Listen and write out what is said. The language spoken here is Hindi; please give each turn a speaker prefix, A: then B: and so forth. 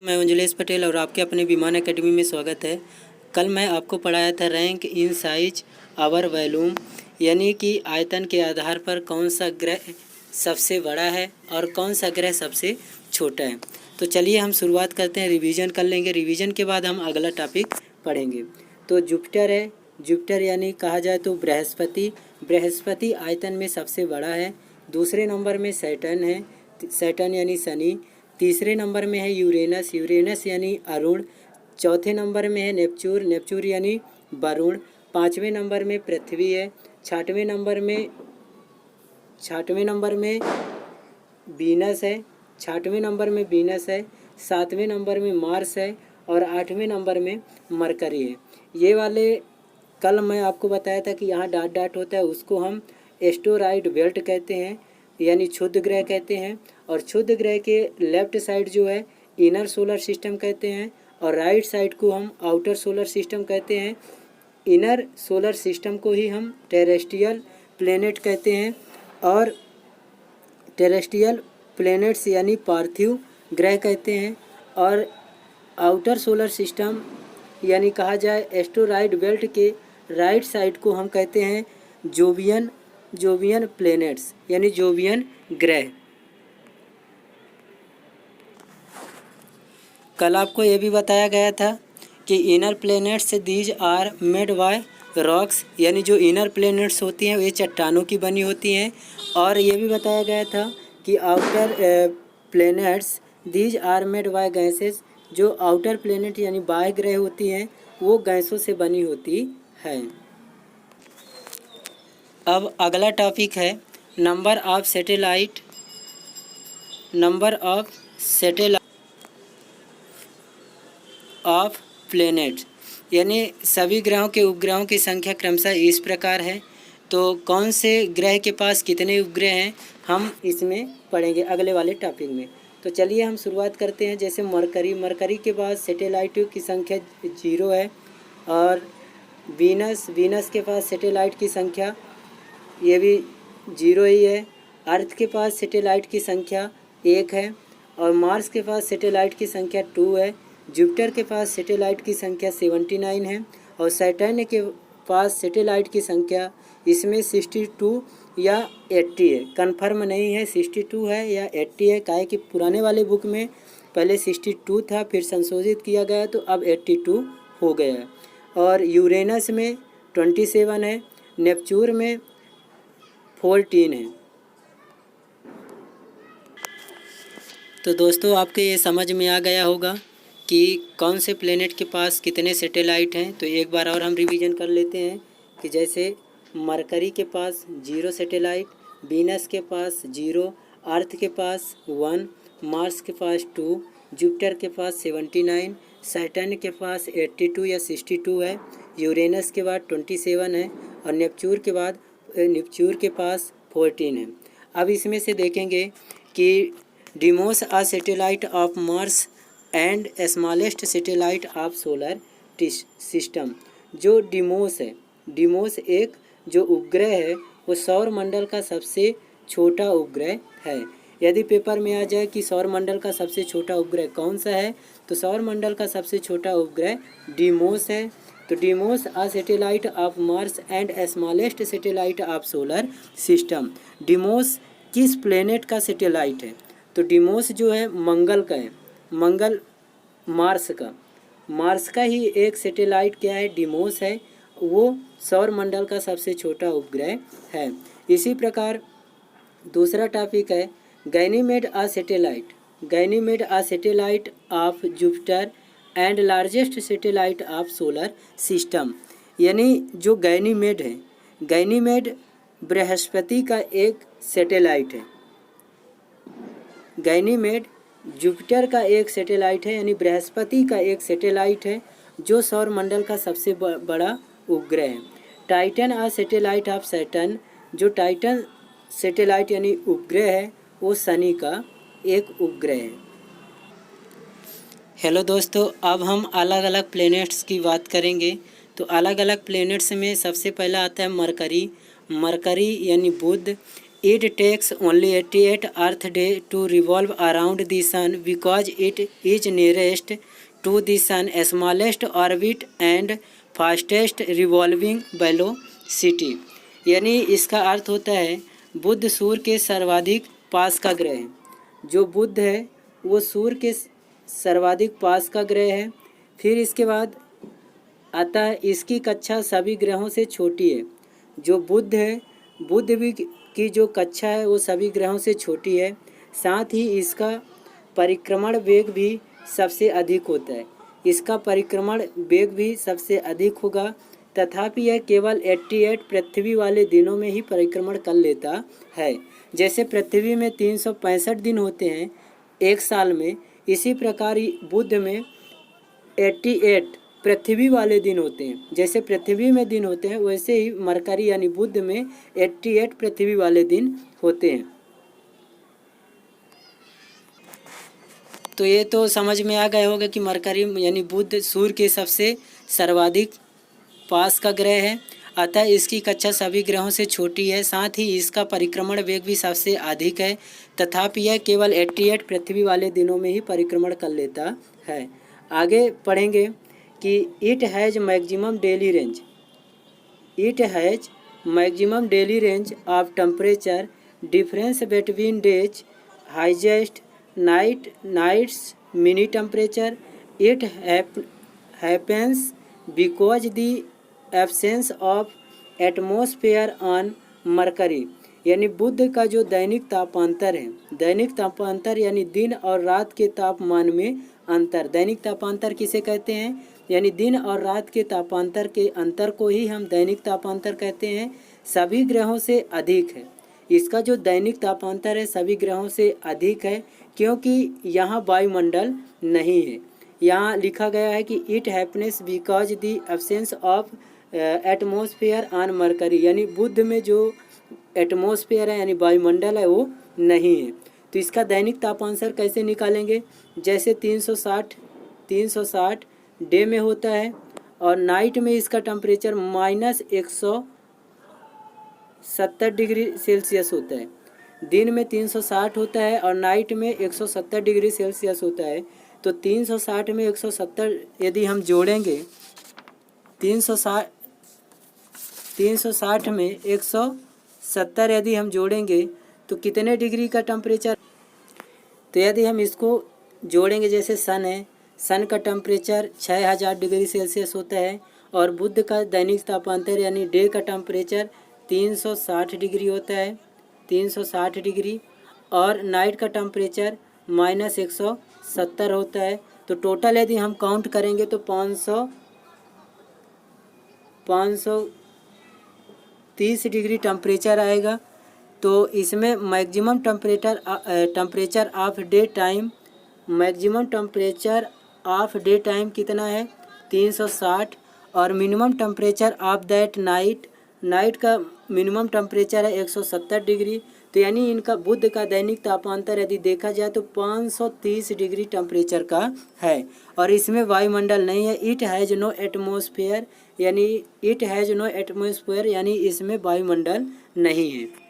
A: मैं अंजलेश पटेल और आपके अपने विमान एकेडमी में स्वागत है। कल मैं आपको पढ़ाया था rank in size our volume, यानी कि आयतन के आधार पर कौन सा ग्रह सबसे बड़ा है और कौन सा ग्रह सबसे छोटा है। तो चलिए हम शुरुआत करते हैं, रिवीजन कर लेंगे। रिवीजन के बाद हम अगला टॉपिक पढ़ेंगे। तो जुपिटर है, जुपिटर यानी कहा जाए तो बृहस्पति आयतन में सबसे बड़ा है। दूसरे नंबर में सैटर्न है, सैटर्न यानी शनि। तीसरे नंबर में है यूरेनस, यूरेनस यानी अरुण। चौथे नंबर में है नेपच्यून, नेपच्यून यानी वरुण। पाँचवें नंबर में पृथ्वी है। छठवें नंबर में वीनस है, छठवें नंबर में वीनस है। सातवें नंबर में मार्स है और आठवें नंबर में मरकरी है। ये वाले कल मैं आपको बताया था कि यहाँ डॉट डॉट होता है, उसको हम एस्टेरॉयड बेल्ट कहते हैं, यानी क्षुद्र ग्रह कहते हैं। और क्षुद्र ग्रह के लेफ्ट साइड जो है इनर सोलर सिस्टम कहते हैं और राइट साइड को हम आउटर सोलर सिस्टम कहते हैं। इनर सोलर सिस्टम को ही हम टेरेस्ट्रियल प्लेनेट कहते हैं और टेरेस्ट्रियल प्लेनेट्स यानी पार्थिव ग्रह कहते हैं। और आउटर सोलर सिस्टम यानी कहा जाए एस्टेरॉयड बेल्ट के राइट साइड को हम कहते हैं जोवियन प्लेनेट्स यानी जोवियन ग्रह। कल आपको ये भी बताया गया था कि inner planets these are made by rocks, यानी जो इनर प्लेनेट्स होती हैं ये चट्टानों की बनी होती हैं। और ये भी बताया गया था कि outer planets these are made by gases, जो आउटर प्लेनेट यानी बाह्य ग्रह होती हैं वो गैसों से बनी होती है। अब अगला टॉपिक है number of satellite of planets, यानी सभी ग्रहों के उपग्रहों की संख्या क्रमशः इस प्रकार है। तो कौन से ग्रह के पास कितने उपग्रह हैं हम इसमें पढ़ेंगे अगले वाले टॉपिक में। तो चलिए हम शुरुआत करते हैं। जैसे मरकरी के पास सैटेलाइटों की संख्या 0 है और वीनस के पास सैटेलाइट की संख्या ये भी 0 ही है। अर्थ के पास सैटेलाइट की संख्या 1 है और मार्स के पास सैटेलाइट की संख्या 2 है। जुपिटर के पास सैटेलाइट की संख्या 79 है और सैटर्न के पास सैटेलाइट की संख्या इसमें 62 या 80 है। कन्फर्म नहीं है 62 है या 80 है, काहे कि पुराने वाले बुक में पहले 62 था, फिर संशोधित किया गया तो अब 82 हो गया है। और यूरेनस में 27 है, नेपच्यून में 14 है। तो दोस्तों आपके ये समझ में आ गया होगा कि कौन से प्लेनेट के पास कितने सैटेलाइट हैं। तो एक बार और हम रिवीजन कर लेते हैं कि जैसे मरकरी के पास 0 सैटेलाइट, वीनस के पास 0, अर्थ के पास 1, मार्स के पास 2, जुपिटर के पास 79, सैटर्न के पास 82 या 62 है, यूरेनस के बाद 27 है और नेपच्यून के पास 14 है। अब इसमें से देखेंगे कि Deimos a satellite of Mars and smallest satellite of solar system. जो डिमोस है, डिमोस एक जो उपग्रह है वो सौर मंडल का सबसे छोटा उपग्रह है। यदि पेपर में आ जाए कि सौर मंडल का सबसे छोटा उपग्रह कौन सा है, तो सौर मंडल का सबसे छोटा उपग्रह डिमोस है। तो Deimos a satellite of Mars and smallest satellite of solar system. Deimos किस प्लेनेट का सैटेलाइट है? तो डिमोस जो है मंगल का है, मार्स का ही एक सैटेलाइट क्या है, डिमोस है, वो सौर मंडल का सबसे छोटा उपग्रह है। इसी प्रकार दूसरा टॉपिक है Ganymede a satellite of Jupiter and largest satellite of solar system. यानी जो गैनीमेड है, गैनीमेड बृहस्पति का एक सैटेलाइट है। गैनीमेड जुपिटर का एक सैटेलाइट है, यानी बृहस्पति का एक सैटेलाइट है जो सौर मंडल का सबसे बड़ा उपग्रह है। Titan a satellite of Saturn, जो टाइटन सैटेलाइट यानी उपग्रह है वो शनि का एक उपग्रह है। हेलो दोस्तों, अब हम अलग अलग प्लैनेट्स की बात करेंगे। तो अलग अलग प्लैनेट्स में सबसे पहला आता है मरकरी यानी बुध। It takes only 88 Earth days to revolve around the Sun because it is nearest to the Sun, smallest orbit and fastest revolving velocity। यानी इसका अर्थ होता है बुध सूर्य के सर्वाधिक पास का ग्रह है। जो बुध है वो सूर्य के सर्वाधिक पास का ग्रह है। फिर इसके बाद आता है इसकी कक्षा सभी ग्रहों से छोटी है। जो बुध है, बुध भी की जो कक्षा है वो सभी ग्रहों से छोटी है। साथ ही इसका परिक्रमण वेग भी सबसे अधिक होता है। इसका परिक्रमण वेग भी सबसे अधिक होगा। तथापि यह केवल 88 पृथ्वी वाले दिनों में ही परिक्रमण कर लेता है। जैसे पृथ्वी में 365 दिन होते हैं एक साल में, इसी प्रकार बुध में 88 पृथ्वी वाले दिन होते हैं। जैसे पृथ्वी में दिन होते हैं वैसे ही मरकरी यानी बुध में 88 पृथ्वी वाले दिन होते हैं। तो ये तो समझ में आ गया होगा कि मरकरी यानी बुध सूर्य के सबसे सर्वाधिक पास का ग्रह है, अतः इसकी कक्षा सभी ग्रहों से छोटी है। साथ ही इसका परिक्रमण वेग भी सबसे अधिक है। तथापि यह केवल 88 पृथ्वी वाले दिनों में ही परिक्रमण कर लेता है। आगे पढ़ेंगे कि it has maximum daily range. It has maximum daily range of temperature difference between days highest nights mini temperature. It happens because the absence of atmosphere on Mercury. यानी बुध का जो दैनिक तापांतर है, दैनिक तापांतर यानी दिन और रात के तापमान में अंतर। दैनिक तापांतर किसे कहते हैं? यानी दिन और रात के तापांतर के अंतर को ही हम दैनिक तापांतर कहते हैं। सभी ग्रहों से अधिक है। इसका जो दैनिक तापांतर है सभी ग्रहों से अधिक है क्योंकि यहाँ वायुमंडल नहीं है। यहाँ लिखा गया है कि it happens because the absence of atmosphere on Mercury. यानी बुध में जो एटमॉस्फेयर है यानी वायुमंडल है वो नहीं है। तो इसका दैनिक तापांतर कैसे निकालेंगे? जैसे 360 डे में होता है और नाइट में इसका टेम्परेचर -170 डिग्री सेल्सियस होता है। दिन में 360 होता है और नाइट में 170 डिग्री सेल्सियस होता है। तो 360 में 170 यदि हम जोड़ेंगे, 360 में 170 यदि हम जोड़ेंगे तो कितने डिग्री का टेम्परेचर? तो यदि हम इसको जोड़ेंगे, जैसे सन है, सन का टेम्परेचर 6000 डिग्री सेल्सियस होता है और बुध का दैनिक तापांतर यानी डे का टेम्परेचर 360 डिग्री होता है, 360 डिग्री, और नाइट का टेम्परेचर -170 होता है। तो टोटल यदि हम काउंट करेंगे तो 530 डिग्री टेम्परेचर आएगा। तो इसमें maximum temperature of day time, maximum temperature of day time कितना है? 360, और minimum temperature of that night का मिनिमम टेम्परेचर है 170 डिग्री। तो यानी इनका बुध का दैनिक तापांतर यदि देखा जाए तो 530 डिग्री टेम्परेचर का है और इसमें वायुमंडल नहीं है। इट हैज़ नो एटमॉस्फेयर यानी इसमें वायुमंडल नहीं है।